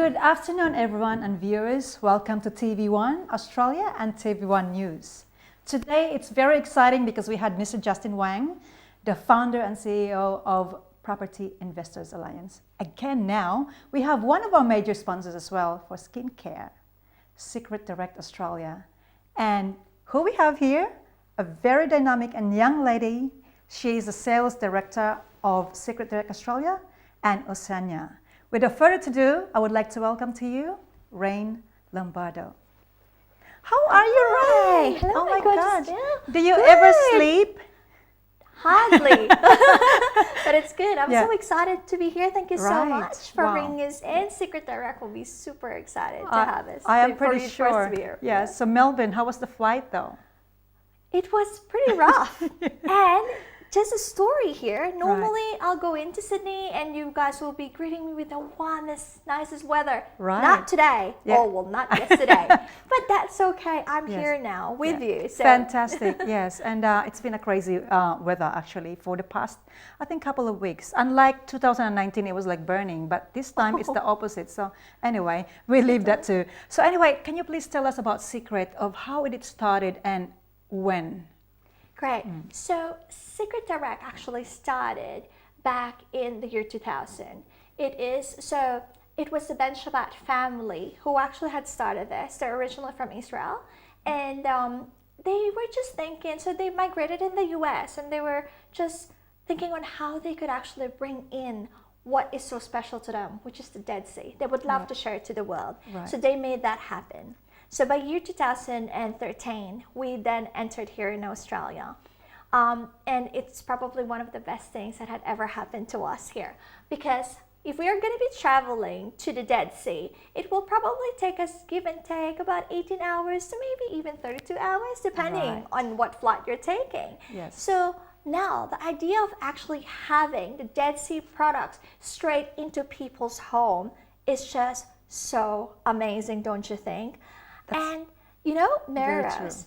Good afternoon, everyone and viewers. Welcome to TV1 Australia and TV1 News. Today, it's very exciting because we had Mr. Justin Wang, the founder and CEO of Property Investors Alliance. Again, now, we have one of our major sponsors as well for skincare, Secret Direct Australia. And who we have here? A very dynamic and young lady. She is the sales director of Secret Direct Australia and Oceania. Without further ado, I would like to welcome to you, Rain Lombardo. How are you, Rain? Hello, oh my gosh. Yeah. Do you ever sleep? Hardly. But it's good. I'm so excited to be here. Thank you so much for bringing us in. Secret Direct will be super excited to have us. I am pretty sure. To be here. Yes. So Melbourne, how was the flight though? It was pretty rough. And just a story here. Normally, I'll go into Sydney and you guys will be greeting me with the warmest, nicest weather. Right. Not today. Yeah. Oh, well, not yesterday. But that's okay. I'm here now with you. So. Fantastic. Yes. And it's been a crazy weather actually for the past, I think, couple of weeks. Unlike 2019, it was like burning, but this time it's the opposite. So anyway, we leave that too. So anyway, can you please tell us about Secret, of how it started and when? Great. So Secret Direct actually started back in the year 2000. It was the Ben Shabbat family who actually had started this. They're originally from Israel. And they were just thinking, so they migrated in the US and they were just thinking on how they could actually bring in what is so special to them, which is the Dead Sea. They would love to share it to the world. So they made that happen. So by year 2013, we then entered here in Australia. And it's probably one of the best things that had ever happened to us here. Because if we are going to be traveling to the Dead Sea, it will probably take us, give and take, about 18 hours to maybe even 32 hours, depending on what flight you're taking. Yes. So now, the idea of actually having the Dead Sea products straight into people's home is just so amazing, don't you think? And you know, Mary Rose,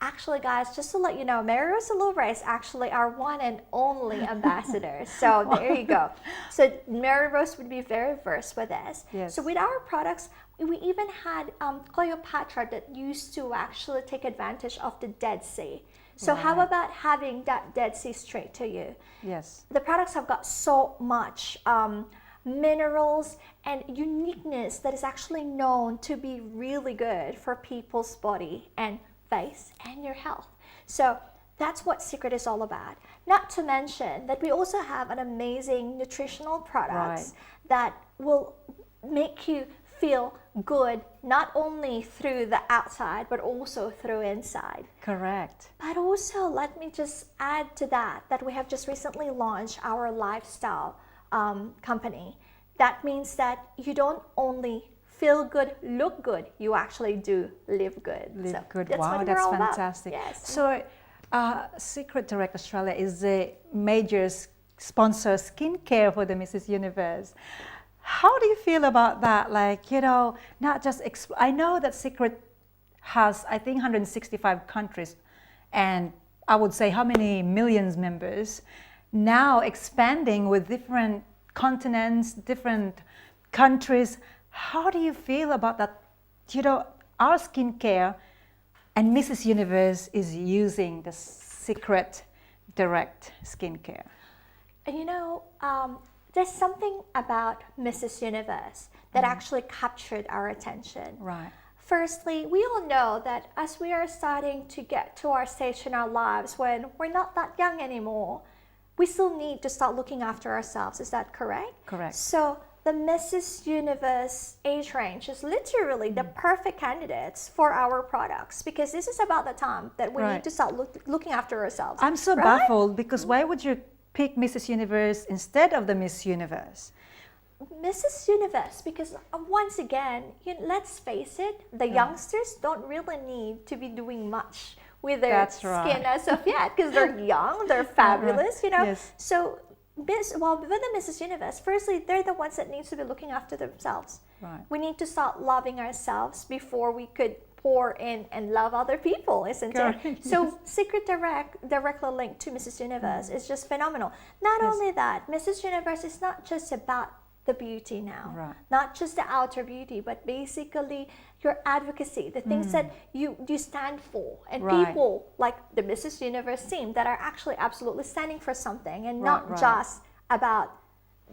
actually guys, just to let you know, Mary Rose Alubra is actually our one and only ambassador. So there you go. So Mary Rose would be very versed with this. Yes. So with our products, we even had Cleopatra that used to actually take advantage of the Dead Sea. So how about having that Dead Sea straight to you? Yes. The products have got so much minerals and uniqueness that is actually known to be really good for people's body and face and your health. So that's what Secret is all about. Not to mention that we also have an amazing nutritional products that will make you feel good not only through the outside but also through inside. Correct. But also, let me just add to that we have just recently launched our lifestyle company. That means that you don't only feel good, look good, you actually do live good. Live good. That's wow, what that's we're all fantastic. About. Yes. So Secret Direct Australia is the major sponsor skincare for the Mrs. Universe. How do you feel about that? Like, you know, not just, I know that Secret has, I think, 165 countries, and I would say how many millions members, now expanding with different continents, different countries. How do you feel about that? You know, our skincare and Mrs. Universe is using the Secret Direct skincare. You know, there's something about Mrs. Universe that actually captured our attention. Right. Firstly, we all know that as we are starting to get to our stage in our lives when we're not that young anymore, we still need to start looking after ourselves. Is that correct? Correct. So the Mrs. Universe age range is literally the perfect candidates for our products, because this is about the time that we need to start looking after ourselves. I'm so baffled, because why would you pick Mrs. Universe instead of the Miss Universe? Mrs. Universe, because once again, let's face it, the youngsters don't really need to be doing much with their skin as of yet, because they're young, they're fabulous, you know. Yes. So with the Mrs. Universe, firstly, they're the ones that need to be looking after themselves. Right. We need to start loving ourselves before we could pour in and love other people, isn't it? So Secret Direct, directly linked to Mrs. Universe, is just phenomenal. Not only that, Mrs. Universe is not just about the beauty now. Right. Not just the outer beauty, but basically your advocacy, the things that you stand for. And Right. people like the Mrs. Universe team that are actually absolutely standing for something and Right, not right. just about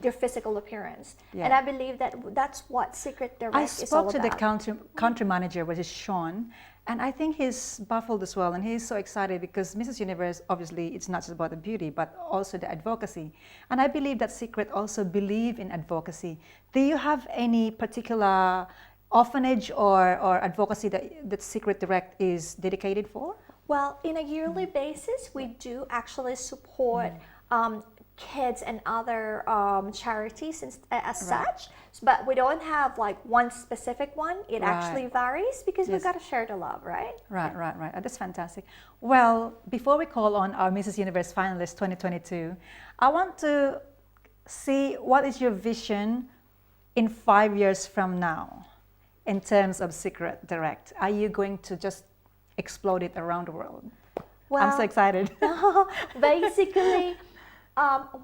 their physical appearance. Yeah. And I believe that that's what Secret Direct I is all spoke to the about. country manager, which is Sean, and I think he's baffled as well, and he's so excited because Mrs. Universe, obviously, it's not just about the beauty, but also the advocacy. And I believe that Secret also believe in advocacy. Do you have any particular orphanage or advocacy that Secret Direct is dedicated for? Well, in a yearly basis, we do actually support kids and other charities as such, but we don't have like one specific one. It actually varies because we've got to share the love, right? Right. That's fantastic. Well, before we call on our Mrs. Universe finalists 2022, I want to see what is your vision in 5 years from now in terms of Secret Direct. Are you going to just explode it around the world? Well, I'm so excited. basically,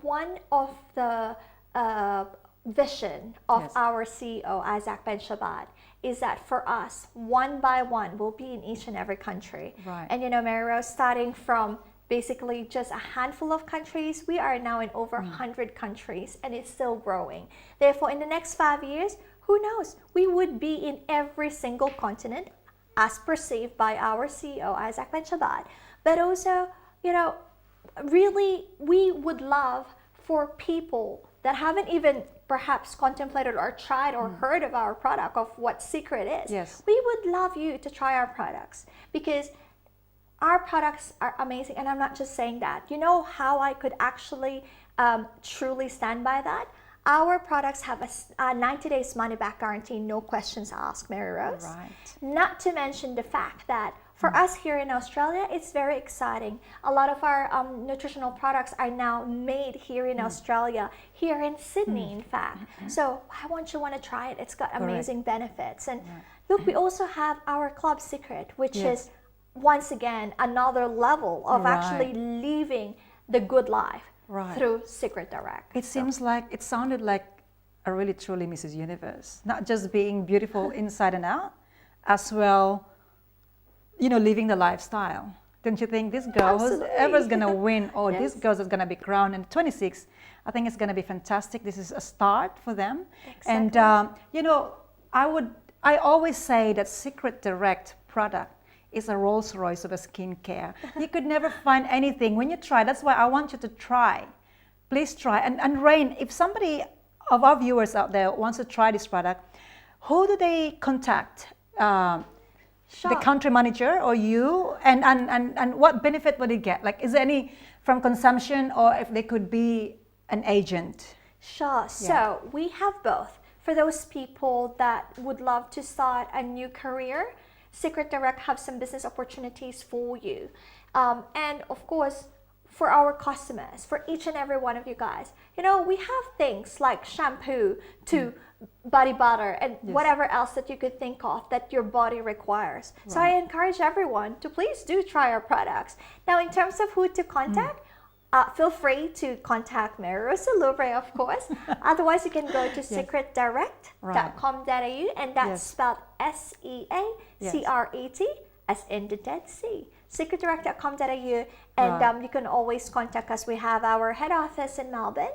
one of the vision of our CEO, Isaac Ben Shabbat, is that for us, one by one, we'll be in each and every country. Right. And Mary Rose, starting from basically just a handful of countries, we are now in over 100 countries, and it's still growing. Therefore, in the next 5 years, who knows? We would be in every single continent, as perceived by our CEO, Isaac Ben Shabbat. But also, really, we would love for people that haven't even perhaps contemplated or tried or heard of our product, of what Secret is. Yes. We would love you to try our products because our products are amazing. And I'm not just saying that. You know how I could actually truly stand by that? Our products have a 90 days money back guarantee, no questions asked, Mary Rose. Right. Not to mention the fact that for us here in Australia, it's very exciting. A lot of our nutritional products are now made here in Australia, here in Sydney, in fact. So I want you to try it. It's got amazing benefits. And look, we also have our Club Secret, which is once again another level of actually living the good life through Secret Direct. It sounded like a really truly Mrs. Universe, not just being beautiful inside and out, as well, living the lifestyle. Don't you think this girl, whoever's going to win, or this girl is going to be crowned in 26, I think it's going to be fantastic. This is a start for them. Exactly. And, I always say that Secret Direct product is a Rolls Royce of a skincare. You could never find anything. When you try, that's why I want you to try. Please try. And Rain, if somebody of our viewers out there wants to try this product, who do they contact? The country manager or you? And what benefit would they get? Like, is there any from consumption, or if they could be an agent? Sure. So we have both. For those people that would love to start a new career, Secret Direct have some business opportunities for you. And of course, for our customers, for each and every one of you guys, we have things like shampoo to body butter and whatever else that you could think of that your body requires. So I encourage everyone to please do try our products. Now, in terms of who to contact, feel free to contact Mary Rose Salubre, of course. Otherwise, you can go to secretdirect.com.au, and that's spelled SEACRET, as in the Dead Sea. Secretdirect.com.au, and you can always contact us. We have our head office in Melbourne.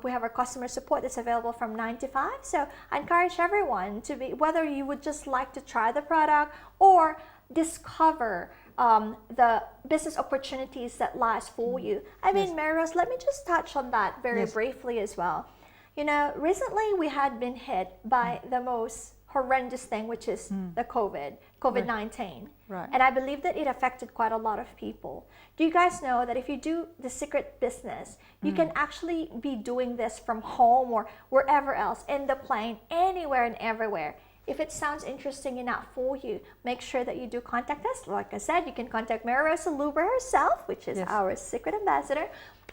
We have our customer support that's available from 9 to 5. So I encourage everyone to be, whether you would just like to try the product or discover the business opportunities that lies for you. I mean, Mary Rose, let me just touch on that very briefly as well. Recently we had been hit by the most horrendous thing, which is the COVID-19. Right. And I believe that it affected quite a lot of people. Do you guys know that if you do the Secret business, you can actually be doing this from home or wherever else, in the plane, anywhere and everywhere. If it sounds interesting enough for you, make sure that you do contact us. Like I said, you can contact Mary Rose Salubre herself, which is our Secret ambassador.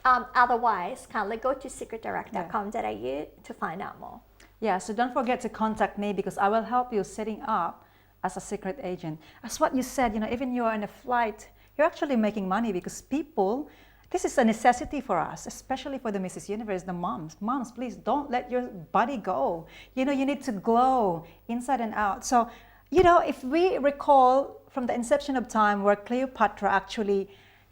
Otherwise, kindly go to secretdirect.com.au to find out more. Yeah, so don't forget to contact me, because I will help you setting up as a secret agent. As what you said, even you're on a flight, you're actually making money, because people this is a necessity for us, especially for the Mrs. Universe, the moms. Moms, please don't let your body go. You need to glow inside and out. So, if we recall from the inception of time where Cleopatra actually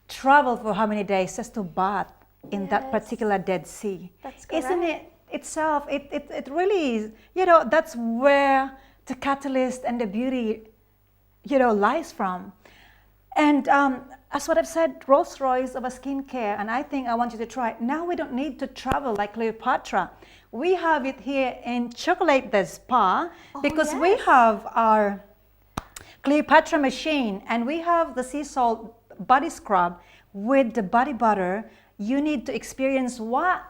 traveled for how many days just to bath in that particular Dead Sea. That's correct. Isn't it itself, it really is, that's where the catalyst and the beauty, lies from. And as what I've said, Rolls Royce of a skincare, and I think I want you to try it. Now we don't need to travel like Cleopatra. We have it here in Chocolate the Spa because we have our Cleopatra machine and we have the sea salt body scrub with the body butter. You need to experience what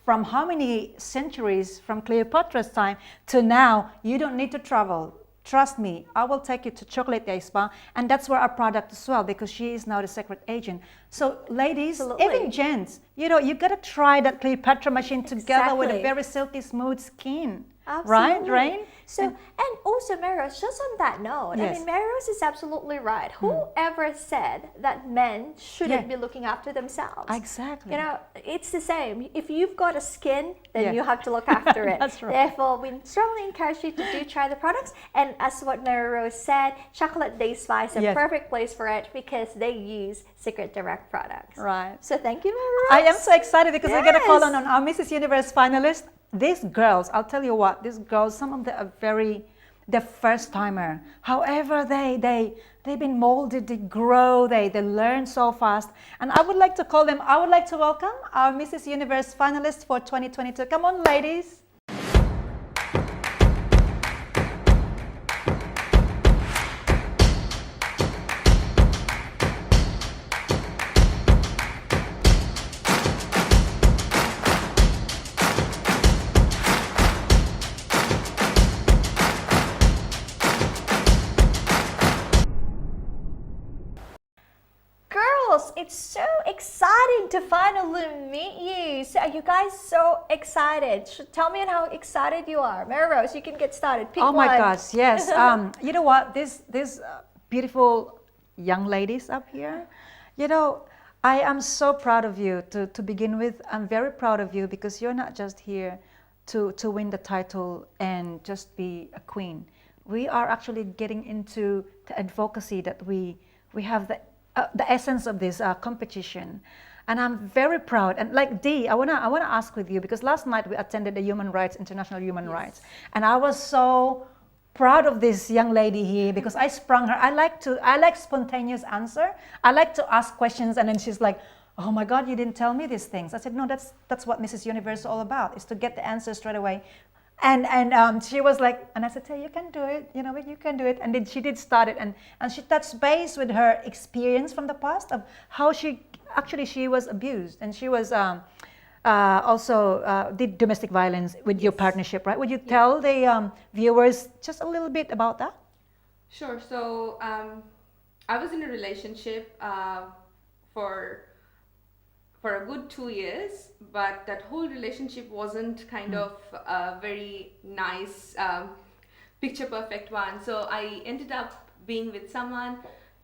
from how many centuries from Cleopatra's time to now. You don't need to travel. Trust me, I will take you to Chocolate Day Spa, and that's where our product as well, because she is now the secret agent. So ladies, even gents, you gotta try that Cleopatra machine together with a very silky smooth skin. Absolutely. Right, Rain? So, and also, Maros, just on that note, I mean, Maros is absolutely right. Whoever said that men shouldn't be looking after themselves? Exactly. It's the same. If you've got a skin, then you have to look after it. That's right. Therefore, we strongly encourage you to try the products. And as what Maros said, Chocolate Day Spa is a perfect place for it because they use Secret Direct products. Right. So thank you, Maros. I am so excited because we're gonna call on our Mrs. Universe finalists. These girls, I'll tell you what, these girls, some of them are the first timer. However, they've been molded, they grow, they learn so fast. And I would like to welcome our Mrs. Universe finalists for 2022. Come on, ladies. It's so exciting to finally meet you. So are you guys so excited? Tell me how excited you are. Mary Rose, you can get started. Pick one. My gosh, yes. You know what? These beautiful young ladies up here, I am so proud of you to begin with. I'm very proud of you because you're not just here to win the title and just be a queen. We are actually getting into the advocacy that we have the essence of this competition, and I'm very proud. And like Dee, I wanna ask with you because last night we attended the International Human Rights, and I was so proud of this young lady here because I sprung her. I like spontaneous answer. I like to ask questions, and then she's like, "Oh my God, you didn't tell me these things." I said, "No, that's what Mrs. Universe is all about, is to get the answer straight away." And she was like, and I said, "Hey, you can do it, you can do it." And then she did start it, and she touched base with her experience from the past of how she was abused, and she was also did domestic violence with your partnership, right? Would you tell the viewers just a little bit about that? Sure. So I was in a relationship for a good 2 years, but that whole relationship wasn't kind of a very nice picture perfect one. So I ended up being with someone,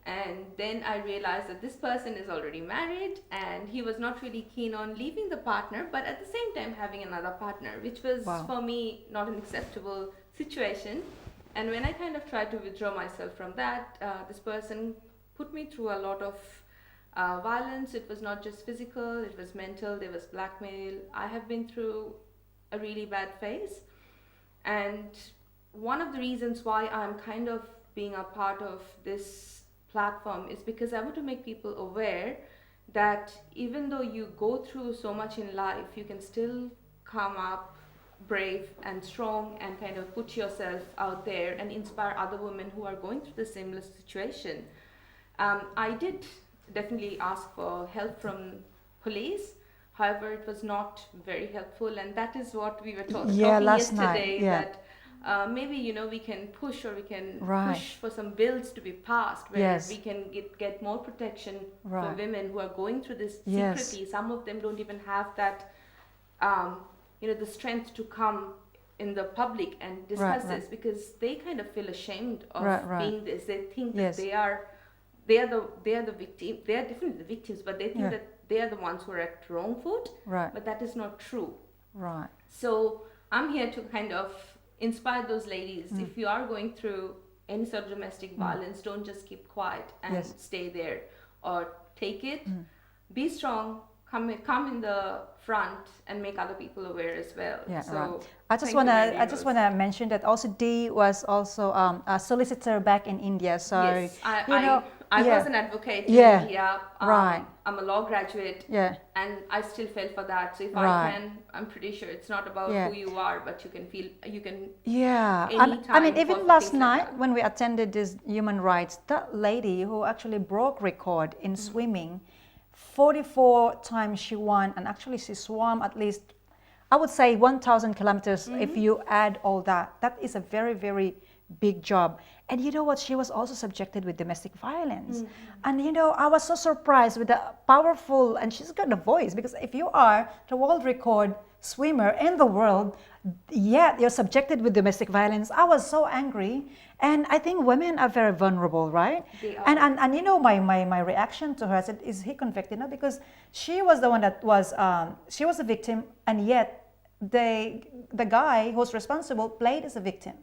and then I realized that this person is already married and he was not really keen on leaving the partner, but at the same time having another partner, which was for me not an acceptable situation. And when I kind of tried to withdraw myself from that, this person put me through a lot of violence. It was not just physical, it was mental, there was blackmail. I have been through a really bad phase, and one of the reasons why I'm kind of being a part of this platform is because I want to make people aware that even though you go through so much in life, you can still come up brave and strong and kind of put yourself out there and inspire other women who are going through the similar situation. I did definitely ask for help from police. However, it was not very helpful, and that is what we were talking yesterday. That maybe we can push, or we can push for some bills to be passed where we can get more protection for women who are going through this secretly. Some of them don't even have that the strength to come in the public and discuss this because they kind of feel ashamed of being this. They think that they are they are the victim. They are definitely the victims, but they think Yeah. that they are the ones who are at wrong foot. Right. But that is not true. Right. So I'm here to kind of inspire those ladies. Mm. If you are going through any sort of domestic violence, don't just keep quiet and Yes. stay there, or take it. Mm. Be strong. Come in the front and make other people aware as well. Yeah, So right. I just thank you, wanna Mary I just Rose. wanna mention that also Dee was also a solicitor back in India. So Yes, you know, I yeah. was an advocate Yeah. in India. Right. I'm a law graduate. Yeah. And I still fell for that. So if Right. I can, I'm pretty sure it's not about Yeah. who you are, but you can. Yeah, I mean, Anytime even for last things like night that. when we attended this human rights, that lady who actually broke record in swimming, 44 times she won, and actually she swam at least, I would say 1,000 kilometers if you add all that. That is a very, very big job. And you know what? She was also subjected with domestic violence. And you know, I was so surprised with the powerful, and she's got a voice, because if you are the world record swimmer in the world, yet you're subjected with domestic violence, I was so angry. And I think women are very vulnerable, right? They are. And you know, my reaction to her, I said, is he convicted? No, because she was the one that was, she was a victim, and yet the guy who's responsible played as a victim.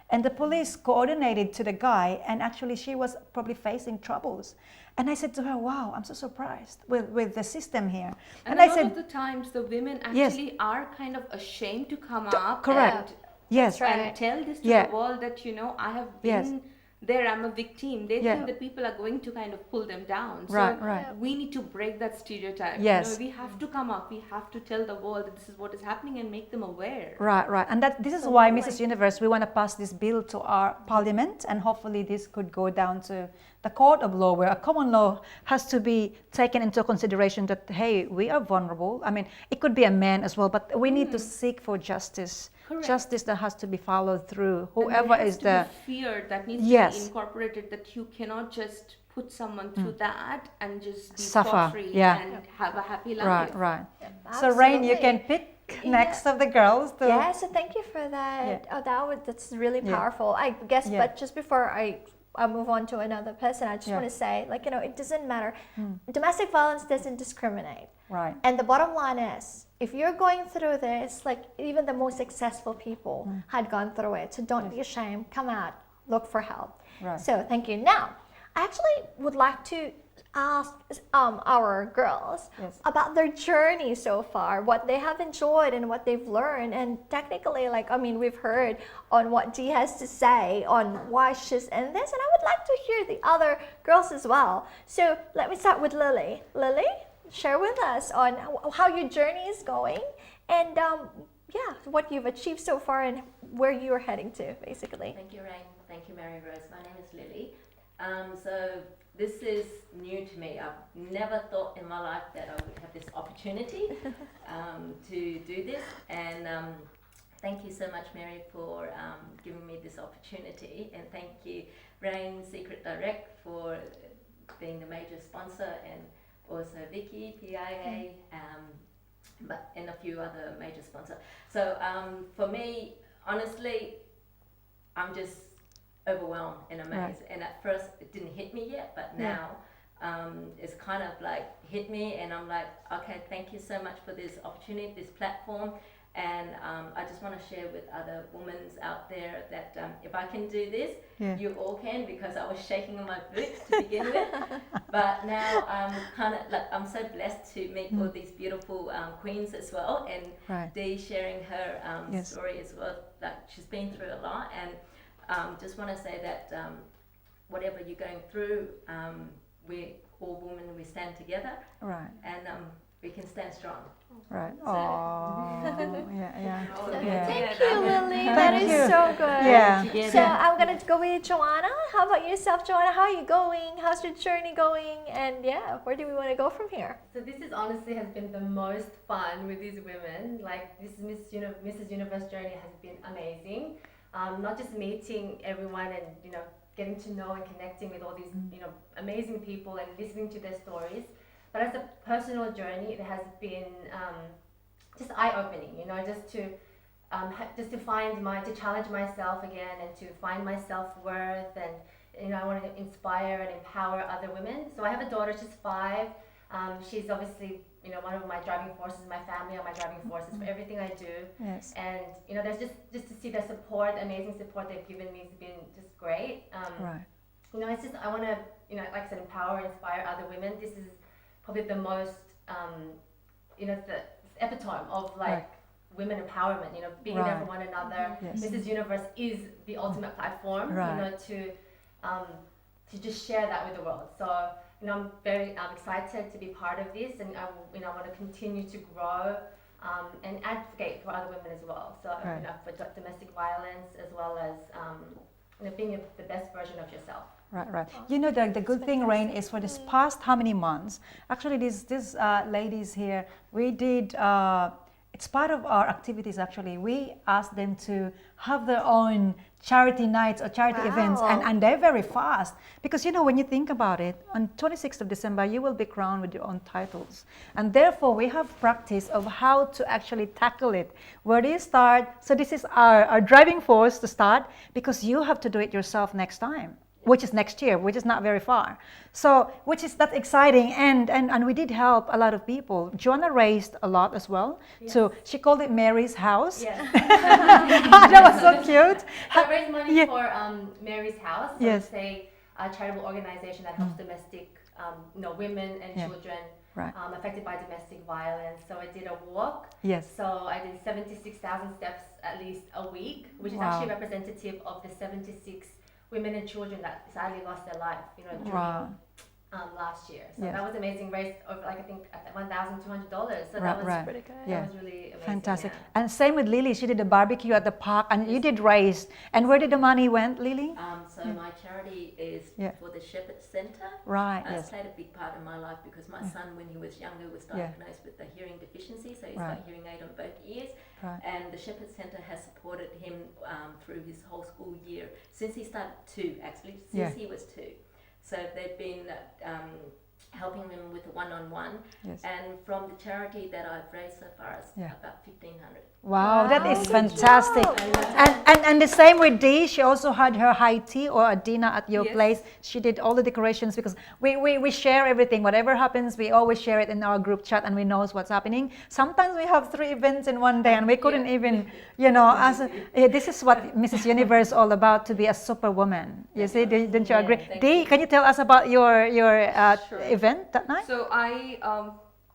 And the police coordinated to the guy, and actually she was probably facing troubles. And I said to her, wow, I'm so surprised with the system here. And I a lot said, of the times, the women Yes. actually are kind of ashamed to come up correct. Yes. That's right. and tell this to Yeah. the world that, I have Yes. been there, I'm a victim. They Yeah. think that people are going to kind of pull them down. Right, So right. we need to break that stereotype. Yes. We have to come up. We have to tell the world that this is what is happening and make them aware. Right, right. And this is why, Absolutely. Mrs. Universe, we want to pass this bill to our parliament, and hopefully this could go down to the court of law, where a common law has to be taken into consideration that, hey, we are vulnerable. I mean, it could be a man as well, but we need to seek for justice. Correct. Justice that has to be followed through. And Whoever there has is to the... be fear that needs Yes. to be incorporated, that you cannot just put someone through that and just be Suffer, scot-free yeah. and have a happy life. Right, right. So, Rain, you can pick next of the girls to... Yeah, so thank you for that. Yeah. Oh, that's really Yeah. powerful. I guess, Yeah. but just before I move on to another person, I just Yeah. want to say, it doesn't matter. Domestic violence doesn't discriminate. Right. And the bottom line is, if you're going through this, even the most successful people had gone through it. So don't be ashamed. Come out. Look for help. Right. So thank you. Now, I actually would like to ask our girls Yes. about their journey so far, what they have enjoyed and what they've learned. And technically, we've heard on what Dee has to say on why she's in this. And I would like to hear the other girls as well. So let me start with Lily. Lily, share with us on how your journey is going, and what you've achieved so far and where you're heading to, basically. Thank you, Rain. Thank you, Mary Rose. My name is Lily. So this is new to me. I've never thought in my life that I would have this opportunity to do this. And thank you so much, Mary, for giving me this opportunity. And thank you, Rain Secret Direct, for being the major sponsor, and also Vicky, PIA, and a few other major sponsors. So for me, honestly, I'm just overwhelmed and amazed. Right. And at first, it didn't hit me yet, but now it's kind of hit me, and I'm like, okay, thank you so much for this opportunity, this platform. And I just want to share with other women out there that if I can do this, Yeah. you all can, because I was shaking in my boots to begin with. But now I'm I'm so blessed to meet all these beautiful queens as well, and Right. Dee sharing her Yes. story as well. She's been through a lot, and just want to say that whatever you're going through, we all women, we stand together, Right. and we can stand strong. Right. Oh, yeah, yeah. Yeah. Thank you, Lily. Thank That is you. so good. Yeah. So I'm gonna go with Joanna. How about yourself, Joanna? How are you going? How's your journey going? And where do we want to go from here? So this is honestly has been the most fun with these women. This Mrs. Universe journey has been amazing. Not just meeting everyone and getting to know and connecting with all these amazing people and listening to their stories, but as a personal journey, it has been just eye-opening. Just to challenge myself again, and to find my self-worth, and I want to inspire and empower other women. So I have a daughter, she's 5. She's obviously, one of my driving forces. My family are my driving forces for everything I do. Yes. And there's just to see the support, amazing support they've given me has been just great. Right. It's just I want to, like I said, empower and inspire other women. This is probably the most, the epitome of like Right. women empowerment. Being there for one another. Yes. Mrs. Universe is the ultimate platform. Right. To just share that with the world. So I'm very excited to be part of this, and I want to continue to grow and advocate for other women as well. So Right. for domestic violence as well as being the best version of yourself. Right. The good thing, Rain, is for this past how many months, actually these ladies here, we did, it's part of our activities actually, we asked them to have their own charity nights or charity events, and they're very fast, because when you think about it, on 26th of December you will be crowned with your own titles, and therefore we have practice of how to actually tackle it. Where do you start? So this is our driving force to start, because you have to do it yourself next time, which is next year, which is not very far. So, that's exciting, and we did help a lot of people. Joanna raised a lot as well. Yes. So she called it Mary's House. Yes. That was so cute. So I raise money Yeah. for Mary's House. So Yes. it's a charitable organization that helps domestic, women and Yeah. children Right. affected by domestic violence. So I did a walk. Yes. So I did 76,000 steps at least a week, which is Wow. actually representative of the 76 women and children that sadly lost their life, during Wow. last year. So Yes. that was amazing. Raised over I think $1,200. So Right, that was right. Pretty good. Yeah. that was really amazing. Fantastic. Yeah. And same with Lily. She did a barbecue at the park, and you did raise. And where did the money went, Lily? So my charity is Yeah. for the Shepherd Centre. Right. It's Yes. played a big part in my life because my son, when he was younger, was Yeah. diagnosed with a hearing deficiency, so he's Right. got hearing aid on both ears. Right. And the Shepherd Centre has supported him through his whole school year since he started 2, actually, since Yeah. he was 2. So they've been helping him with a one-on-one. Yes. And from the charity that I've raised so far is Yeah. about 1,500. Wow, that is Good fantastic. job. And the same with Dee. She also had her high tea or a dinner at your Yes. place. She did all the decorations, because we share everything. Whatever happens, we always share it in our group chat, and we know what's happening. Sometimes we have 3 events in one day, and we couldn't even, this is what Mrs. Universe is all about, to be a superwoman. You see, don't you Yeah, agree? thank Dee, you. can you tell us about your Sure. event that night? So I,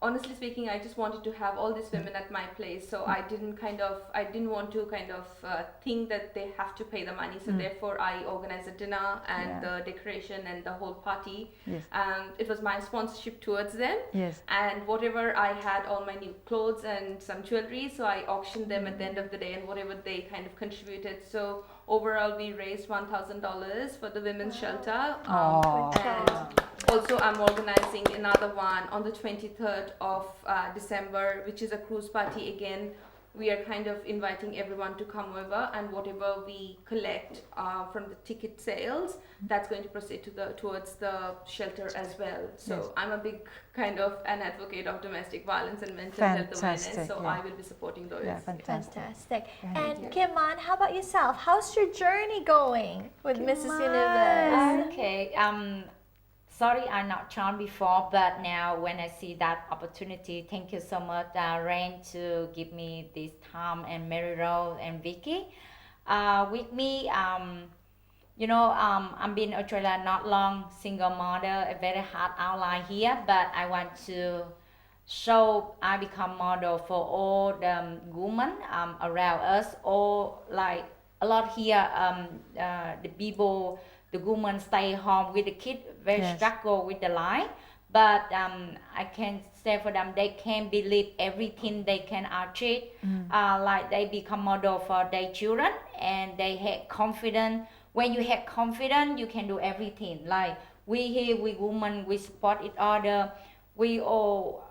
honestly speaking, I just wanted to have all these women at my place. So I didn't want to think that they have to pay the money. So therefore I organized a dinner and Yeah. the decoration and the whole party. Yes. It was my sponsorship towards them. Yes. And whatever I had, all my new clothes and some jewelry, so I auctioned them at the end of the day, and whatever they kind of contributed. So overall, we raised $1,000 for the women's shelter. Aw. And also, I'm organizing another one on the 23rd of December, which is a cruise party again. We are kind of inviting everyone to come over, and whatever we collect from the ticket sales, that's going to proceed towards the shelter as well. So Yes. I'm a big kind of an advocate of domestic violence and mental health awareness. Fantastic, So yeah. I will be supporting those. Yeah, fantastic. Fantastic. Thank And you. Kimon, how about yourself? How's your journey going with Mrs. Universe? Okay. Sorry, I'm not John before, but now when I see that opportunity, thank you so much, Rain, to give me this time, and Mary Rose and Vicky. With me, I'm been in Australia not long, single mother, a very hard outline here, but I want to show I become model for all the women around us, or like a lot here, the people, the women stay home with the kid, very Yes. struggle with the life, but I can say for them, they can believe everything they can achieve, like they become model for their children, and they have confidence. When you have confidence, you can do everything. Like we here, we women, we support each other, we all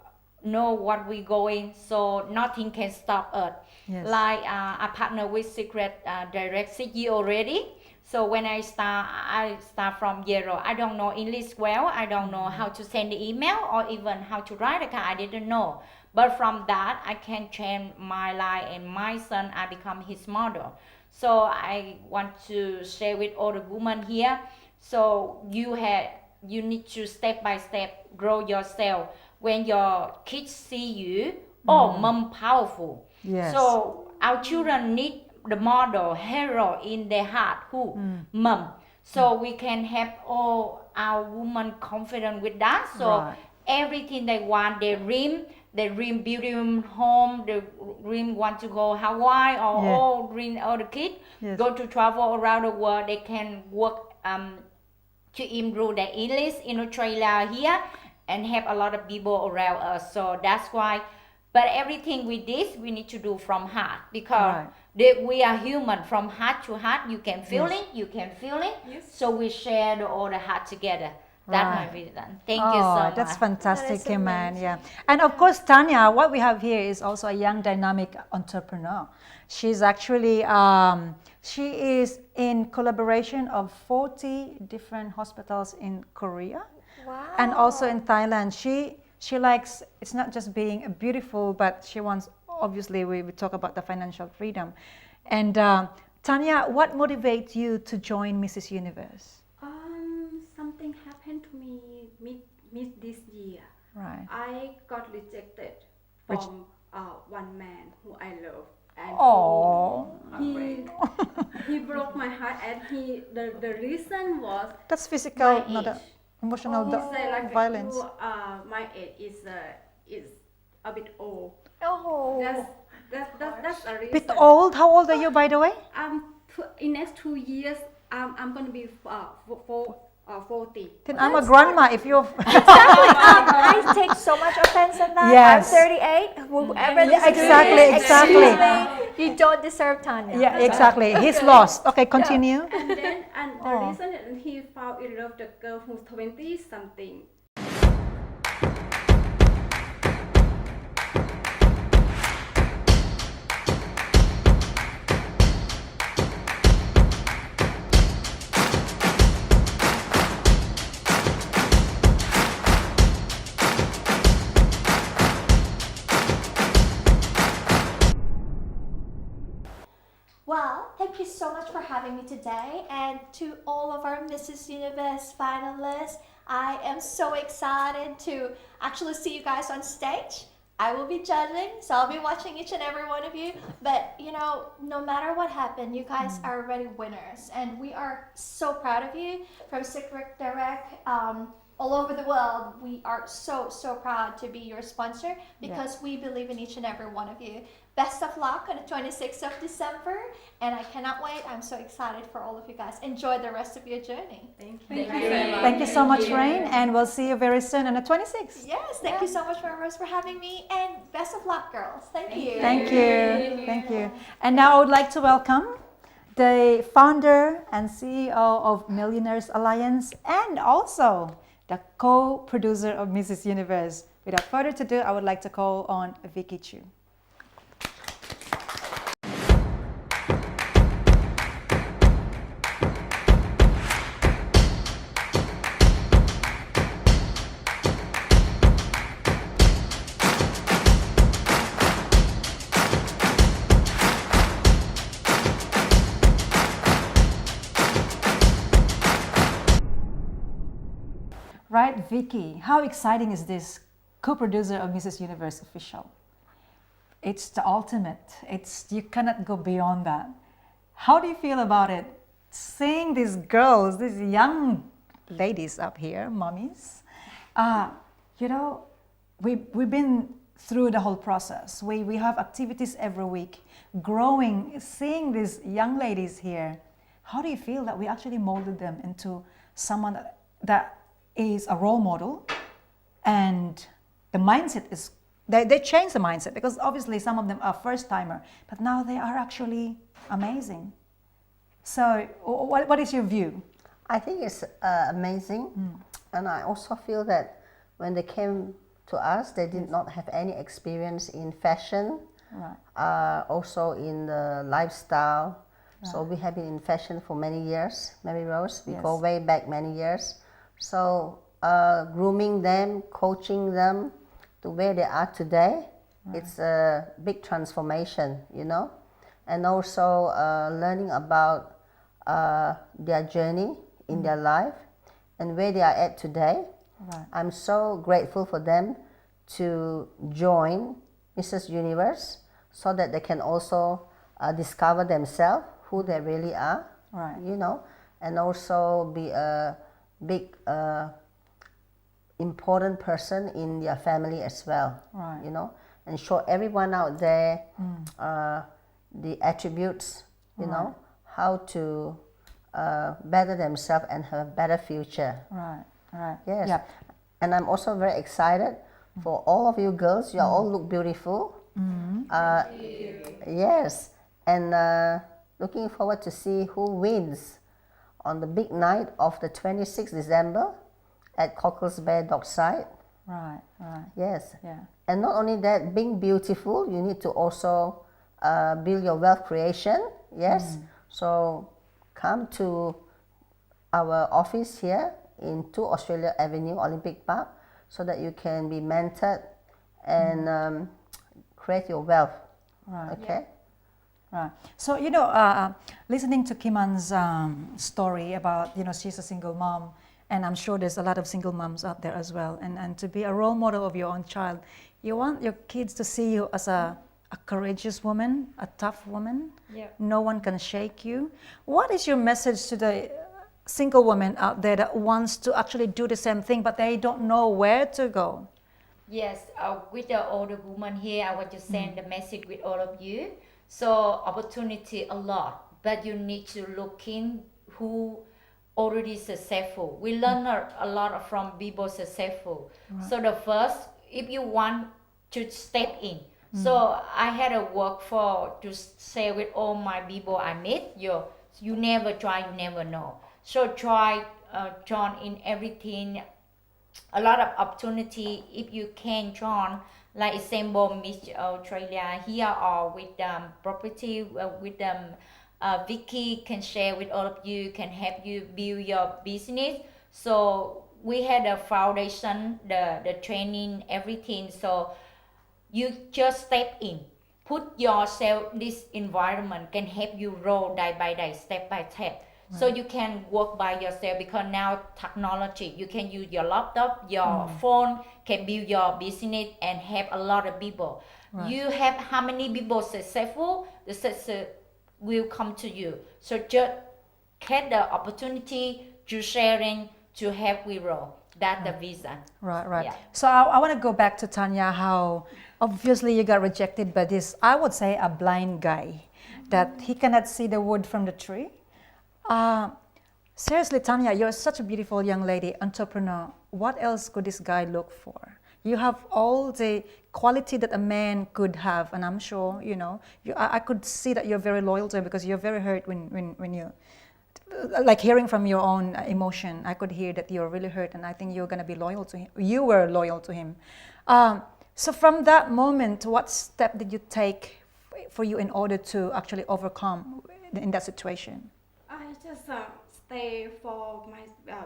know what we're going, so nothing can stop us. Yes. Like I partner with Secret Direct 6 years already. So when I start from zero. I don't know English well. I don't know how to send the email or even how to write a card. I didn't know. But from that, I can change my life, and my son, I become his model. So I want to share with all the women here. So you need to step by step grow yourself. When your kids see you, oh, mom powerful. Yes. So our children need the model hero in their heart, who mom. So we can have all our women confident with that. So Right. everything they want, they dream beautiful home, they dream want to go Hawaii, or Yeah. all dream all the kids Yes. go to travel around the world. They can work to improve their English in Australia here, and have a lot of people around us. So that's why. But everything with this, we need to do from heart, because Right. we are human. From heart to heart, you can feel Yes. it, you can feel it. Yes. So we share all the heart together. That's my Right. vision. Thank you so much. That's fantastic, That is Iman. amazing. Yeah, and of course, Tanya, what we have here is also a young, dynamic entrepreneur. She's actually she is in collaboration of 40 different hospitals in Korea, Wow. and also in Thailand. She likes, it's not just being beautiful, but she wants, obviously we talk about the financial freedom. And Tanya, what motivates you to join Mrs. Universe? Something happened to me mid this year. Right. I got rejected Rej- from one man who I love, and Oh, he broke my heart. And the reason was that's physical, my not age. emotional He said like violence. my age is a bit old. Oh. That's a reason. Bit old. How old are you, by the way? In next 2 years, I'm gonna be 40. Then I'm a grandma. If you're I take so much offense at that. Yes. I'm 38. Whoever this is exactly, doing, exactly. excuse me, you don't deserve Tanya. yeah, exactly. He's lost. Okay, continue. And then the Oh. reason that he fell in love the girl who's 20 something. Well, thank you so much for having me today, and to all of our Mrs. Universe finalists. I am so excited to actually see you guys on stage. I will be judging, so I'll be watching each and every one of you. But you know, no matter what happened, you guys are already winners, and we are so proud of you from Secret Direct. All over the world, we are so proud to be your sponsor, because we believe in each and every one of you. Best of luck on the 26th of December, and I cannot wait. I'm so excited for all of you guys. Enjoy the rest of your journey. Thank you. Thank you very much. Thank you so much, Rain, and we'll see you very soon on the 26th. Yes, thank you so much, Rose, for having me, and best of luck, girls. Thank you. Thank you. Thank you. And now I would like to welcome the founder and CEO of Millionaires Alliance, and also the co-producer of Mrs. Universe. Without further ado, I would like to call on Vicky Chu. Right, Vicky, how exciting is this co-producer of Mrs. Universe official? It's the ultimate. You cannot go beyond that. How do you feel about it? Seeing these girls, these young ladies up here, mummies, you know, we've been through the whole process. We have activities every week, growing, seeing these young ladies here. How do you feel that we actually molded them into someone that is a role model, and the mindset is, they changed the mindset, because obviously some of them are first timer, but now they are actually amazing. So what is your view? I think it's amazing, and I also feel that when they came to us, they did not have any experience in fashion, Right. also in the lifestyle. So we have been in fashion for many years, Mary Rose. We go Yes. way back many years. So grooming them, coaching them to where they are today, it's a big transformation, you know. And also learning about their journey in their life and where they are at today. Right. I'm so grateful for them to join Mrs. Universe so that they can also discover themselves, who they really are, Right. you know, and also be a big important person in their family as well, Right. you know, and show everyone out there the attributes, you know, how to better themselves and have a better future. Right. Right. Yes. Yeah. And I'm also very excited for all of you girls. You all look beautiful. Yes. And looking forward to see who wins on the big night of the 26th December at Cockles Bay Dockside. Right. Right. Yes. Yeah. And not only that, being beautiful, you need to also build your wealth creation. Yes. So come to our office here in 2 Australia Avenue, Olympic Park, so that you can be mentored and create your wealth. Right. Okay. Right. So, listening to Kiman's story about, she's a single mom, and I'm sure there's a lot of single moms out there as well. And to be a role model of your own child, you want your kids to see you as a courageous woman, a tough woman. Yeah. No one can shake you. What is your message to the single woman out there that wants to actually do the same thing, but they don't know where to go? Yes, with the older woman here, I want to send the message with all of you. So opportunity a lot, but you need to look in who already successful. We learn a lot from people successful. So the first, if you want to step in, so I had a work for to say with all my people I met, you never try, you never know. So try, join in everything. A lot of opportunity if you can join, like example Miss Australia here or with property with Vicky can share with all of you, can help you build your business. So we had a foundation, the training, everything. So you just step in, put yourself this environment can help you roll day by day, step by step. So you can work by yourself because now technology, you can use your laptop, your phone, can build your business and help a lot of people. You have how many people successful, the success will come to you. So just get the opportunity to sharing, to help we roll. That's the vision. Right. Yeah. So I want to go back to Tanya, how obviously you got rejected by this, I would say, a blind guy, that he cannot see the wood from the tree. Seriously, Tanya, you're such a beautiful young lady, entrepreneur. What else could this guy look for? You have all the quality that a man could have, and I'm sure, I could see that you're very loyal to him because you're very hurt when you, like hearing from your own emotion, I could hear that you're really hurt, and I think you're going to be loyal to him. You were loyal to him. So from that moment, what step did you take for you in order to actually overcome in that situation? I just stay for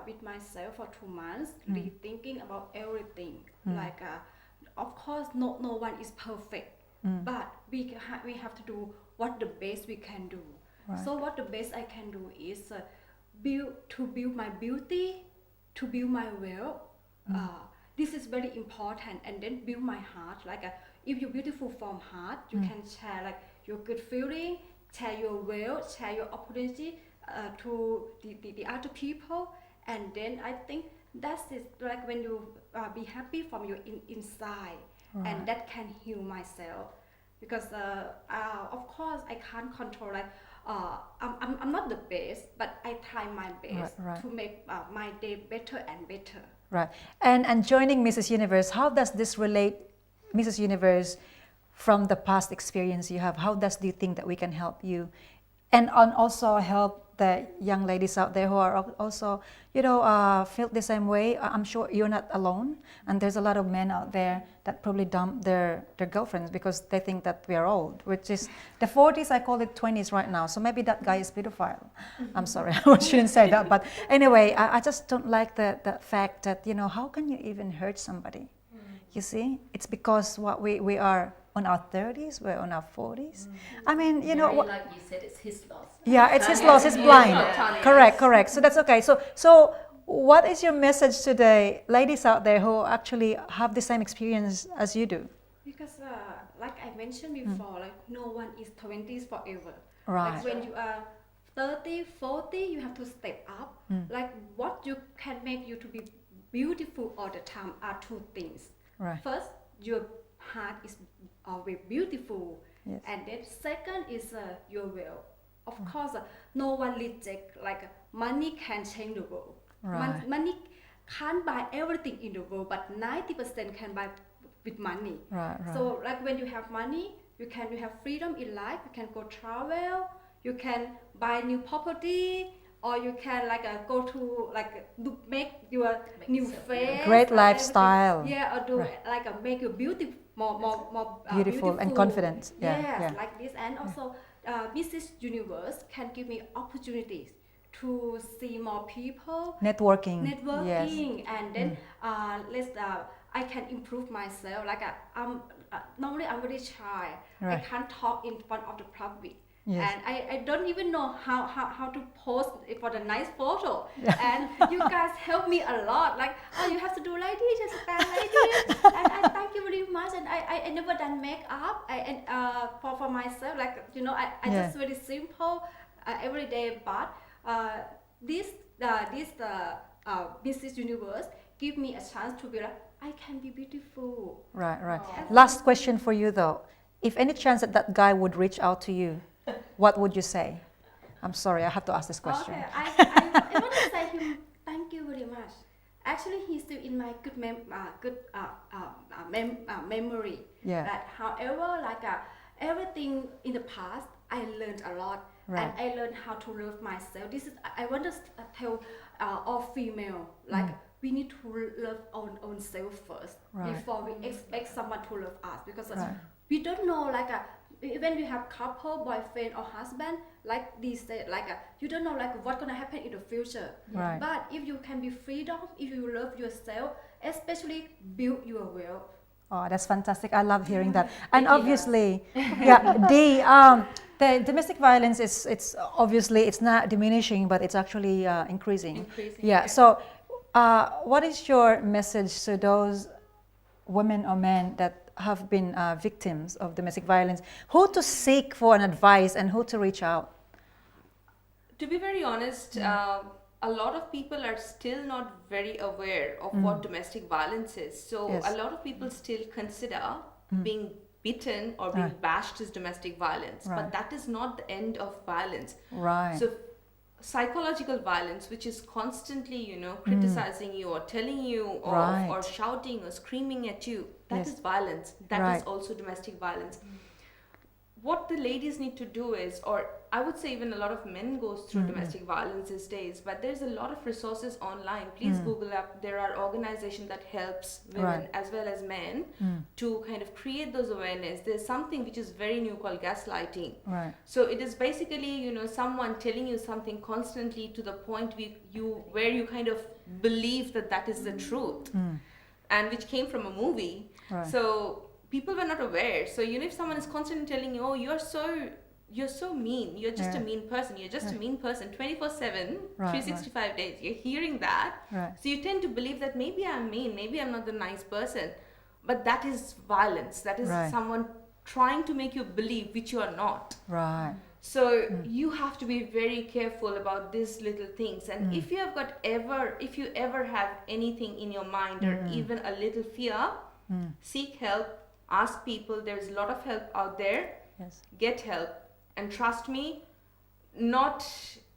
with myself for 2 months, rethinking about everything. Like, of course, no one is perfect, but we have to do what the best we can do. Right. So what the best I can do is build my beauty, to build my wealth. This is very important, and then build my heart. Like, if you're beautiful from heart, you can share like your good feeling, share your wealth, share your opportunity to the other people, and then I think that's it. Like when you be happy from your inside, and that can heal myself. Because of course I can't control, like I'm not the best, but I try my best to make my day better and better. Right. And joining Mrs. Universe, how does this relate, Mrs. Universe, from the past experience you have? How do you think that we can help you, and also help the young ladies out there who are also, feel the same way? I'm sure you're not alone, and there's a lot of men out there that probably dump their girlfriends because they think that we are old, which is the 40s. I call it 20s right now. So maybe that guy is pedophile. I'm sorry, I shouldn't say that. But anyway, I just don't like the fact that, how can you even hurt somebody? You see, it's because what we are on our 30s, we're on our 40s. I mean, you know, Very, what, like you said, it's his loss. yeah, it's his loss, it's blind. Correct. So that's okay. So what is your message to the ladies out there who actually have the same experience as you do? Because like I mentioned before, like no one is 20s forever. Right. Like when you are 30, 40, you have to step up. Like what you can make you to be beautiful all the time are two things. Right. First, your heart is always beautiful. Yes. And then second is your will. Of course, no one reject, like money can change the world. Right. Money can't buy everything in the world, but 90% can buy with money. Right. So like when you have money, you have freedom in life. You can go travel. You can buy new property, or you can like go to like make your new face. Great or lifestyle. everything. Yeah, or do Right. like make you more Beautiful and confident. Yeah, Yes, yeah. like this. And also, Mrs. Universe can give me opportunities to see more people. Networking. Networking, and then I can improve myself. Like I'm normally I'm very shy. Right. I can't talk in front of the public. Yes. And I don't even know how to post for the nice photo. And you guys help me a lot. Like, oh, you have to do like this, just stand like this. And I thank you very much. And I never done makeup. For myself, like, you know, I Yeah. just very simple every day. But this Mrs. Universe give me a chance to be like, I can be beautiful. Right. Last question for you though. If any chance that guy would reach out to you, what would you say? I'm sorry, I have to ask this question. Okay, I want to say him thank you very much. Actually, he's still in my good memory. Yeah. But however, like everything in the past, I learned a lot. Right. And I learned how to love myself. This is I want to tell all female, like we need to love our own self first Right. before we expect someone to love us, because Right. we don't know, like when we have couple, boyfriend or husband, like these days, like you don't know like what's gonna happen in the future. Right. But if you can be freedom, if you love yourself, especially build your will. Oh, that's fantastic. I love hearing that. And obviously, the domestic violence it's obviously it's not diminishing, but it's actually increasing. Yeah. So, what is your message to those women or men that have been victims of domestic violence? Who to seek for an advice and who to reach out? To be very honest, a lot of people are still not very aware of what domestic violence is. So Yes. a lot of people still consider being beaten or being bashed as domestic violence. Right. But that is not the end of violence. Right. So psychological violence, which is constantly, you know, criticizing you or telling you off Right. or shouting or screaming at you, that Yes. is violence. That Right. is also domestic violence. What the ladies need to do is, or I would say even a lot of men goes through domestic violence these days, but there's a lot of resources online. Please Google up. There are organizations that helps women Right. as well as men to kind of create those awareness. There's something which is very new called gaslighting. Right. So it is basically, you know, someone telling you something constantly to the point where you kind of believe that is the truth, and which came from a movie. Right. So people were not aware. So you know, if someone is constantly telling you, "Oh, you're so mean. You're just a Yeah. mean person. You're just a mean person," 24/7, Right, 365 days, you're hearing that. Right. So you tend to believe that maybe I'm mean, maybe I'm not the nice person, but that is violence. That is Right. someone trying to make you believe, which you are not. Right. So you have to be very careful about these little things. And if you ever have anything in your mind or even a little fear, seek help, ask people. There's a lot of help out there. Yes. Get help. And trust me, not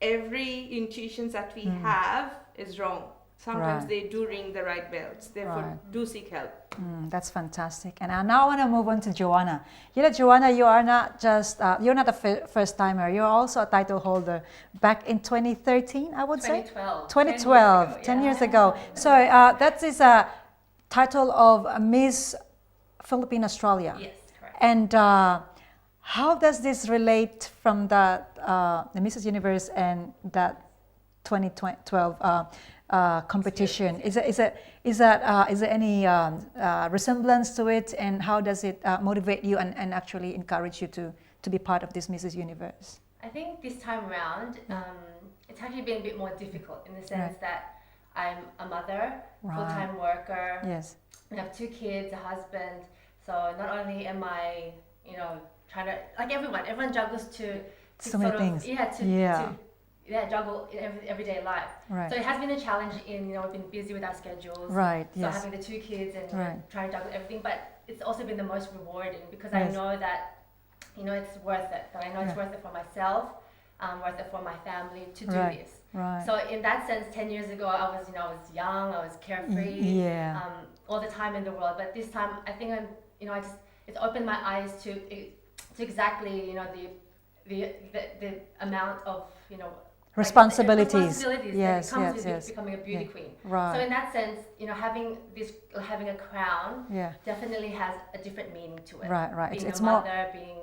every intuitions that we have is wrong. Sometimes Right. they do ring the right bells. Therefore, Right. do seek help. That's fantastic. And I now want to move on to Joanna. You know, Joanna, you are not just, you're not a first timer. You're also a title holder. Back in 2013, I would say? 2012. 2012, 10 years ago. So that is a title of Miss Philippine Australia. Yes, correct. And how does this relate from the Mrs. Universe and that 2012 competition. Is there any resemblance to it, and how does it motivate you and actually encourage you to be part of this Mrs. Universe? I think this time around, it's actually been a bit more difficult in the sense that I'm a mother, full-time worker. Yes. I have 2 kids, a husband. So not only am I, trying to, like everyone juggles to So many things. to juggle in everyday life. Right. So it has been a challenge in, we've been busy with our schedules. Right. So Yes. having the 2 kids and Right. trying to juggle everything, but it's also been the most rewarding because I Yes. know that, it's worth it. That I know it's worth it for myself, worth it for my family to do Right. this. Right. So in that sense, 10 years ago, I was young, I was carefree, Yeah. all the time in the world. But this time, I think it's opened my eyes to exactly, the amount of, Responsibilities. That comes with becoming a beauty queen. Right. So in that sense, having a crown Yeah. definitely has a different meaning to it. Right. Right. Being It's a more. mother, being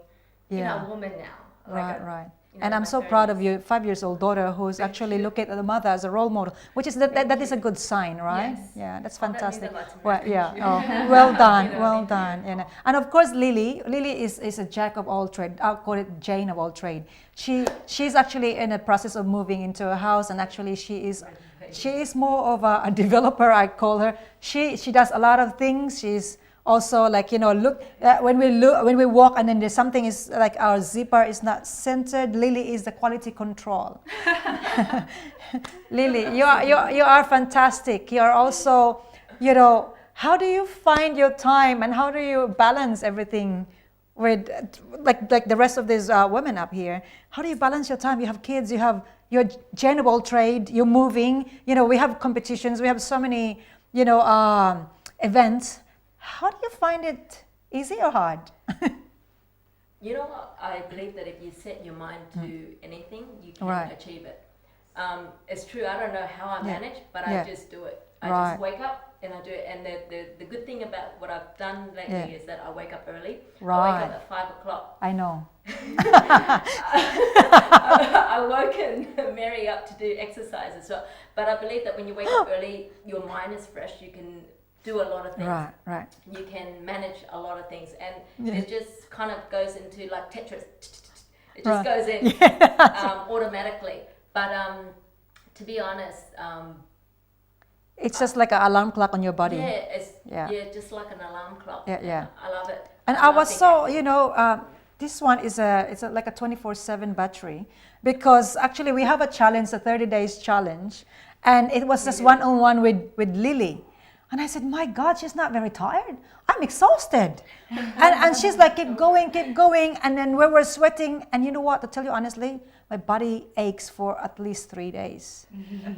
a woman now. Right. And I'm so proud of you, 5-year-old daughter who's actually looking at the mother as a role model, which is that is a good sign, right? Yes. Yeah, that's Oh, that means fantastic. a lot to me. Well, Thank yeah. you. Oh, well done, You know, well thank done. you. And of course, Lily is a jack of all trade. I'll call it Jane of all trade. She's actually in the process of moving into a house, and actually she is more of a developer, I call her. She does a lot of things. She's also look when we walk and then there's something is like our zipper is not centered. Lily is the quality control. Lily, you are fantastic. You are also, how do you find your time and how do you balance everything with like the rest of these women up here? How do you balance your time? You have kids, you have your general trade, you're moving, we have competitions, we have so many, events. How do you find it easy or hard? You know what? I believe that if you set your mind to anything, you can Right. achieve it. It's true. I don't know how I manage, but Yeah. I just do it. I Right. just wake up and I do it. And the good thing about what I've done lately is that I wake up early. I Right. wake up at 5 o'clock. I know. I woken Mary up to do exercise as well. But I believe that when you wake up early, your mind is fresh. You can do a lot of things. Right. You can manage a lot of things, and Yeah. it just kind of goes into like Tetris. It just Right. goes in automatically. But to be honest, It's just like an alarm clock on your body. it's Yeah. just like an alarm clock. Yeah. I love it. And I love was being so, active. this one is like a 24/7 battery, because actually we have a challenge, a 30 days challenge, and it was just one-on-one with Lily. And I said, my God, she's not very tired. I'm exhausted. and she's like, keep going. And then we were sweating. And you know what, to tell you honestly, my body aches for at least 3 days.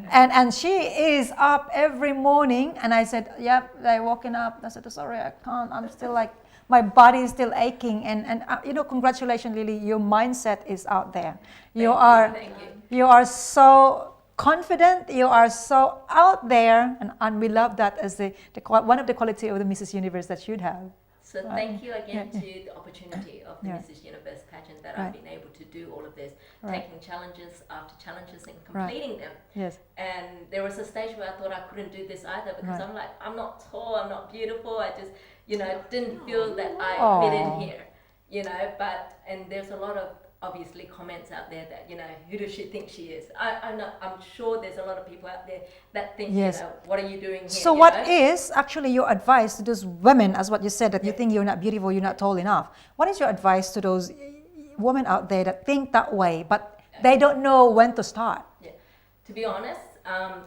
and she is up every morning. And I said, yep, they're walking up. I said, sorry, I can't. I'm still like, my body is still aching. And congratulations, Lily, your mindset is out there. Thank you. You are so confident, you are so out there, and we love that as one of the quality of the Mrs. Universe that you'd have. So thank you again to the opportunity of the Yeah. Mrs. Universe pageant that Right. I've been able to do all of this, Right. taking challenges after challenges and completing them. Yes. And there was a stage where I thought I couldn't do this either because Right. I'm like, I'm not tall, I'm not beautiful. I just, didn't feel that I fit in Aw. here, and there's a lot of obviously comments out there that, who does she think she is? I'm sure there's a lot of people out there that think, Yes. what are you doing here? So what is actually your advice to those women, as what you said, that you think you're not beautiful, you're not tall enough? What is your advice to those women out there that think that way, but they don't know when to start? Yeah. To be honest,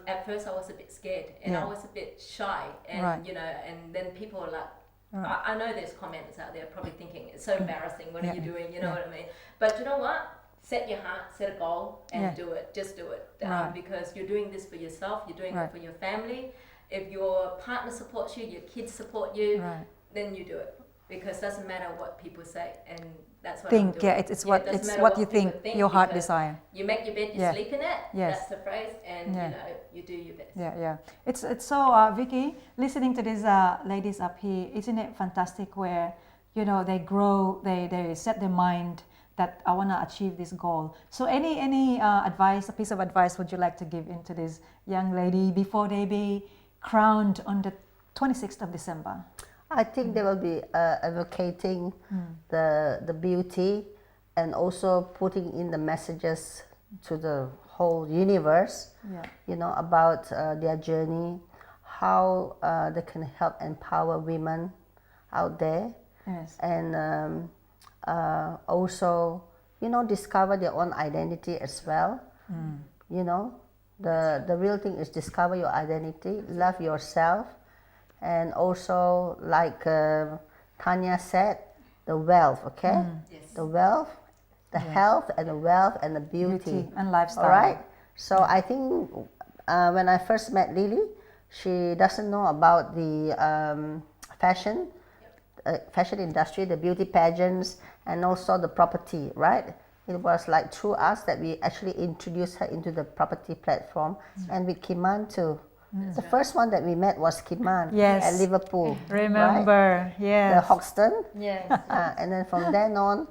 at first I was a bit scared and Yeah. I was a bit shy, and Right. and then people are like, Right. I know there's comments out there probably thinking it's so embarrassing. What Yeah. are you doing? You know Yeah. what I mean? But you know what? Set your heart, set a goal, and Yeah. do it. Just do it, Right. because you're doing this for yourself. You're doing Right. it for your family. If your partner supports you, your kids support you, Right. then you do it. Because it doesn't matter what people say, and that's what I'm Think, doing. yeah, it's what doesn't it's matter what you people think, your heart because desire. You make your bed, you Yeah. sleep in it. Yes. That's the phrase, and Yeah. you do your best. Yeah. It's so Vicky, listening to these ladies up here, isn't it fantastic? Where they grow, they set their mind that I want to achieve this goal. So any advice, a piece of advice would you like to give into this young lady before they be crowned on the 26th of December? I think they will be advocating the beauty and also putting in the messages to the whole universe, about their journey, how they can help empower women out there, and also, discover their own identity as well. The real thing is discover your identity, love yourself, and also, like Tanya said, the wealth, okay? The wealth, the health, and the wealth, and the beauty. And lifestyle. All right? So I think when I first met Lily, she doesn't know about the fashion industry, the beauty pageants, and also the property, right? It was like through us that we actually introduced her into the property platform, and with Kiman too. The first one that we met was Kiman at Liverpool. Remember, right? The Hoxton. Yes. And then from then on,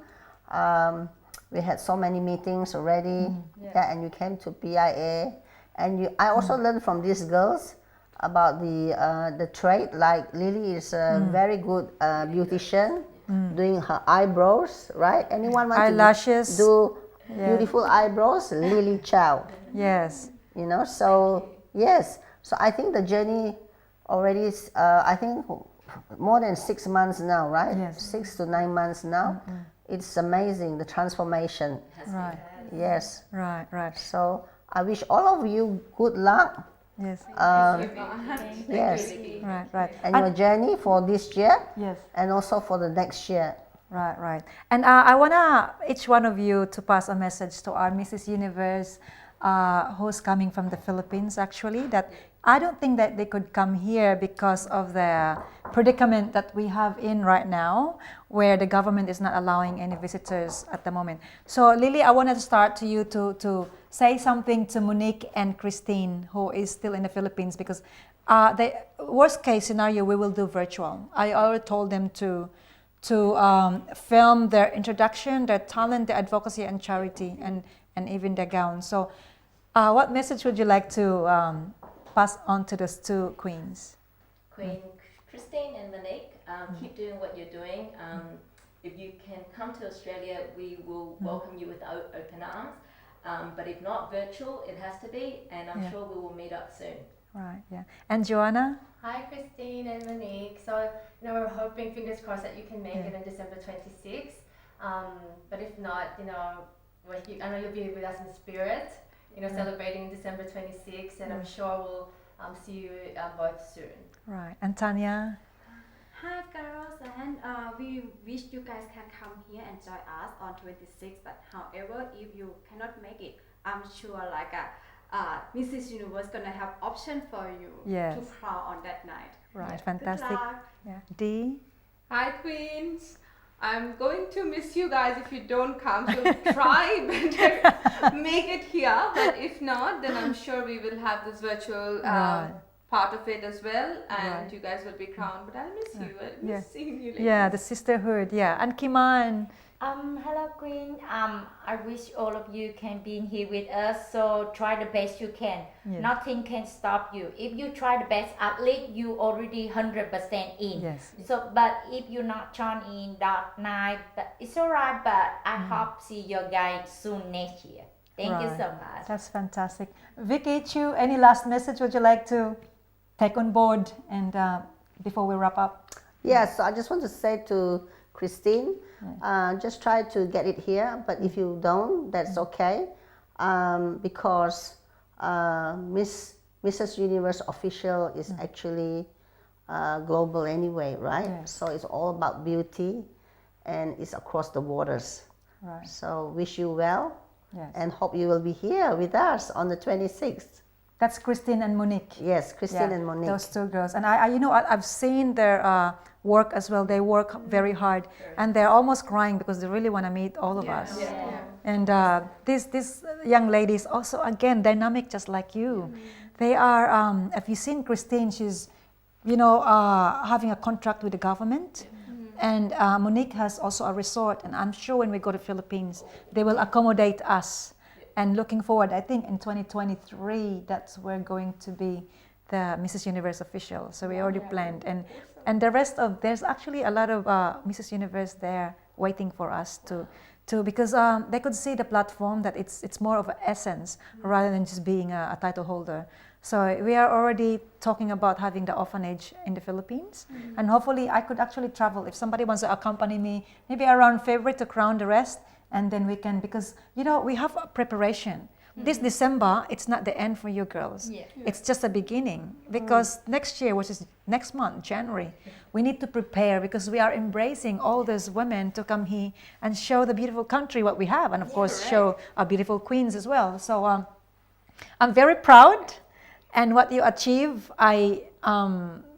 we had so many meetings already. And you came to PIA, and I also learned from these girls about the trade. Like Lily is a very good beautician, doing her eyebrows, right? Anyone want eyelashes, to do beautiful eyebrows? Lily Chow. Yes. So yes. So I think the journey already is, I think, more than 6 months now, right? Yes. 6 to 9 months now. It's amazing, the transformation. Right. Yes. Right. So I wish all of you good luck. Yes. Yes. Right. And your journey for this year. Yes. And also for the next year. Right. And I wanna each one of you to pass a message to our Mrs. Universe, who's coming from the Philippines. Actually, that I don't think that they could come here because of the predicament that we have in right now, where the government is not allowing any visitors at the moment. So Lily, I wanted to start to you to say something to Monique and Christine, who is still in the Philippines, because the worst case scenario, we will do virtual. I already told them to film their introduction, their talent, their advocacy and charity, and even their gowns. So what message would you like to pass on to those two queens? Queen Christine and Monique, keep doing what you're doing. If you can come to Australia, we will welcome you with open arms. But if not virtual, it has to be, and I'm sure we will meet up soon. Right, yeah. And Joanna? Hi, Christine and Monique. So, we're hoping, fingers crossed, that you can make it on December 26th. But if not, I know you'll be with us in spirit, celebrating December 26th, and I'm sure we'll see you both soon. Right. And Tanya? Hi girls, and we wish you guys can come here and join us on 26th. But however, if you cannot make it, I'm sure Mrs. Universe gonna have option for you to crown on that night. Right, fantastic. Good luck. Yeah. Dee? Hi queens. I'm going to miss you guys if you don't come, so try better make it here, but if not, then I'm sure we will have this virtual part of it as well, and you guys will be crowned, but I'll miss you. I'll miss seeing you later. Yeah, the sisterhood, And Kiman? Hello Queen. I wish all of you can be here with us. So try the best you can. Yes. Nothing can stop you. If you try the best, at least you already 100% in. Yes. So, but if you're not turned in that night, but it's alright. But I hope see your guys soon next year. Thank you so much. That's fantastic. Vicky, Chu, any last message would you like to take on board and before we wrap up? Yes, so I just want to say to Christine, just try to get it here, but if you don't, that's okay, because Mrs. Universe official is actually global anyway, right? Yes. So it's all about beauty, and it's across the borders. Right. So wish you well, Yes. and hope you will be here with us on the 26th. That's Christine and Monique. Yes, Christine and Monique. Those two girls. And I've seen their work as well. They work very hard, and they're almost crying because they really want to meet all of us. Yeah. And these young ladies also, again, dynamic just like you. They are, have you seen Christine? She's, having a contract with the government. And Monique has also a resort, and I'm sure when we go to Philippines, they will accommodate us. And looking forward, I think in 2023, that's where going to be the Mrs. Universe official. So we already planned, and the rest of there's actually a lot of Mrs. Universe there waiting for us to because they could see the platform that it's more of an essence rather than just being a title holder. So we are already talking about having the orphanage in the Philippines, and hopefully I could actually travel if somebody wants to accompany me, maybe around February to crown the rest, and then we can, because we have a preparation. This December, it's not the end for you girls. It's just a beginning, because next year, which is next month, January, we need to prepare, because we are embracing all those women to come here and show the beautiful country what we have, and of course show our beautiful queens as well. So I'm very proud. And what you achieve,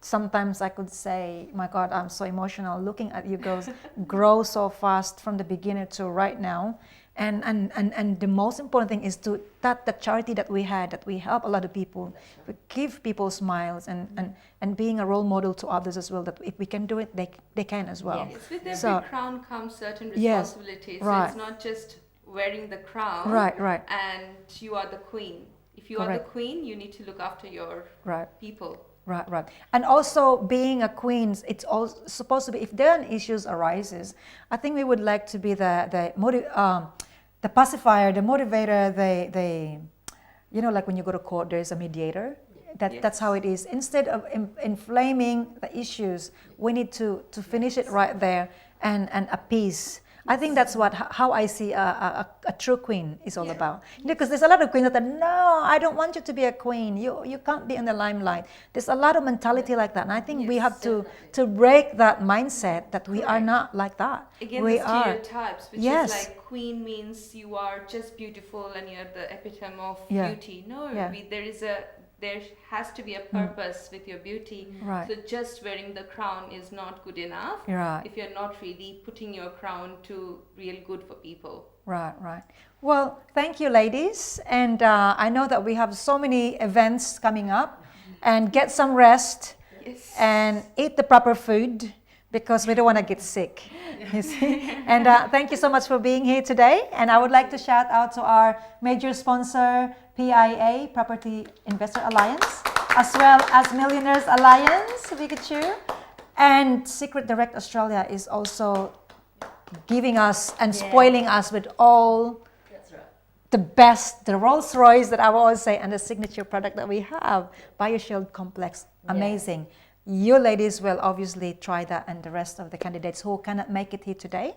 sometimes I could say, my God, I'm so emotional looking at you girls grow so fast from the beginning to right now. And the most important thing is that the charity that we had, that we help a lot of people, we give people smiles, and being a role model to others as well, that if we can do it, they can as well. Yes, with every crown comes certain responsibilities. So it's not just wearing the crown, right, and you are the queen. If you are the queen, you need to look after your people. Right. And also being a queen, it's also supposed to be, if there are issues arises, I think we would like to be the pacifier, the motivator, the like when you go to court, there's a mediator. That's how it is. Instead of inflaming the issues, we need to finish it right there and appease. I think that's how I see a true queen is all about. Because there's a lot of queens that are, no, I don't want you to be a queen. You can't be in the limelight. There's a lot of mentality like that, and I think we have to break that mindset that we are not like that. Again, we the stereotypes, which is like queen means you are just beautiful and you're the epitome of beauty. No, there has to be a purpose with your beauty. Right. So just wearing the crown is not good enough if you're not really putting your crown to real good for people. Right. Well, thank you, ladies. And I know that we have so many events coming up, and get some rest and eat the proper food, because we don't want to get sick. You see? And thank you so much for being here today. And I would like to shout out to our major sponsor, PIA, Property Investor Alliance, as well as Millionaires Alliance, Pikachu. And Secret Direct Australia is also giving us and spoiling us with all the best, the Rolls Royce that I will always say, and the signature product that we have, BioShield Complex. Amazing. You ladies will obviously try that, and the rest of the candidates who cannot make it here today.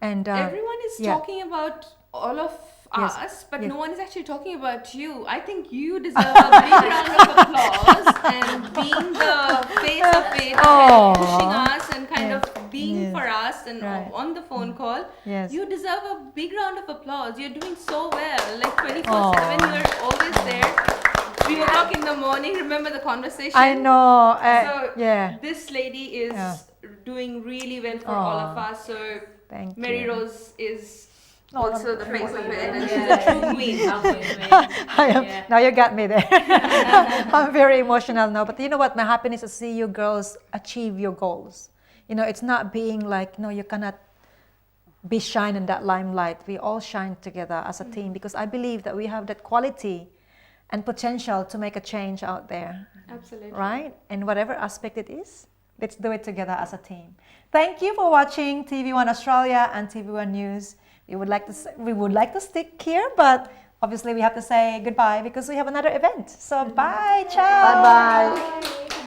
And everyone is talking about all of us, but no one is actually talking about you. I think you deserve a big round of applause, and being the face of it, and pushing us and kind of being for us and on the phone call. You deserve a big round of applause. You're doing so well, like 24/7. You're always there. 3 o'clock in the morning, remember the conversation? I know. This lady is doing really well for all of us. So Mary Rose is also the face of it, and she's a true queen. Now you got me there. I'm very emotional now. But you know what? My happiness is to see you girls achieve your goals. It's not being like, no, you cannot be shine in that limelight. We all shine together as a team, because I believe that we have that quality and potential to make a change out there. Absolutely. Right? And whatever aspect it is, let's do it together as a team. Thank you for watching TV1 Australia and TV1 News. We would like to stick here, but obviously we have to say goodbye because we have another event. So bye, ciao. Bye-bye.